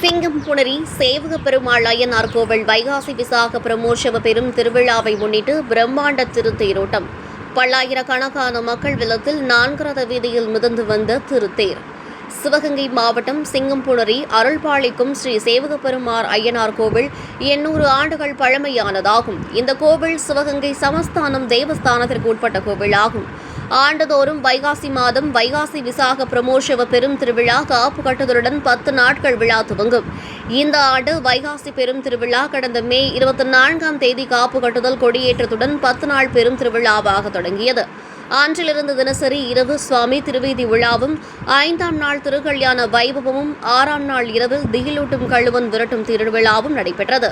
சிங்கம்புணரி சேவக பெருமாள் ஐயனார் கோவில் வைகாசி விசாக பிரமோற்சவ பெரும் திருவிழாவை முன்னிட்டு பிரம்மாண்ட திருத்தேரோட்டம். பல்லாயிரக்கணக்கான மக்கள் வெள்ளத்தில் 4 ரத வீதியில் மிதந்து வந்த திருத்தேர். சிவகங்கை மாவட்டம் சிங்கம்புணரி அருள்பாளிக்கும் ஸ்ரீ சேவக பெருமாள் ஐயனார் கோவில் 800 ஆண்டுகள் பழமையானதாகும். இந்த கோவில் சிவகங்கை சமஸ்தானம் தேவஸ்தானத்திற்கு உட்பட்ட கோவிலாகும். ஆண்டுதோறும் வைகாசி மாதம் வைகாசி விசாக பிரமோற்சவ பெரும் திருவிழா காப்பு கட்டுதலுடன் 10 நாட்கள் விழா துவங்கும். இந்த ஆண்டு வைகாசி பெரும் திருவிழா கடந்த மே 24ஆம் தேதி காப்பு கட்டுதல் கொடியேற்றத்துடன் 10 நாள் பெரும் திருவிழாவாக தொடங்கியது. அன்றிலிருந்து தினசரி இரவு சுவாமி திருவீதி விழாவும், 5ஆம் நாள் திருக்கல்யாண வைபவமும், 6ஆம் நாள் இரவில் திகிலூட்டும் கழுவன் விரட்டும் திருவிழாவும் நடைபெற்றது.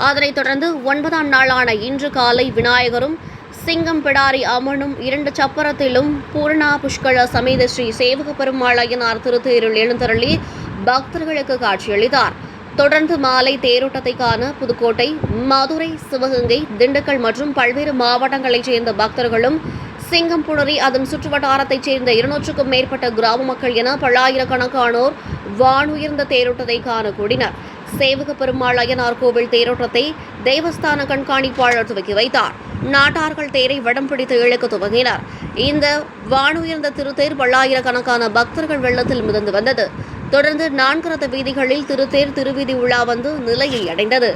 அதனைத் தொடர்ந்து 9ஆம் நாளான இன்று காலை விநாயகரும் சிங்கம் பிடாரி அம்மனும் 2 சப்பரத்திலும் பூர்ணா புஷ்கழ சமேத ஸ்ரீ சேவக பெருமாள் ஐயனார் திருத்தேரில் எழுந்தருளி பக்தர்களுக்கு காட்சியளித்தார். தொடர்ந்து மாலை தேரோட்டத்தை காண புதுக்கோட்டை, மதுரை, சிவகங்கை, திண்டுக்கல் மற்றும் பல்வேறு மாவட்டங்களைச் சேர்ந்த பக்தர்களும், சிங்கம்புணரி அதன் சுற்றுவட்டாரத்தைச் சேர்ந்த 200க்கும் மேற்பட்ட கிராம மக்கள் என பல்லாயிரக்கணக்கானோர் வானுயர்ந்த தேரோட்டத்தை காண கூடினர். சேவக பெருமாள் ஐயனார் கோவில் தேரோட்டத்தை தேவஸ்தான கண்காணிப்பாளர் துவக்கி வைத்தார். நாட்டார்கள் தேரை வடம் பிடித்து இழுக்க துவங்கினர். இந்த வானுயர்ந்த திருத்தேர் பல்லாயிரக்கணக்கான பக்தர்கள் வெள்ளத்தில் மிதந்து வந்தது. தொடர்ந்து 4 ரத வீதிகளில் திருத்தேர் திருவீதி உலா வந்து நிலையை அடைந்தது.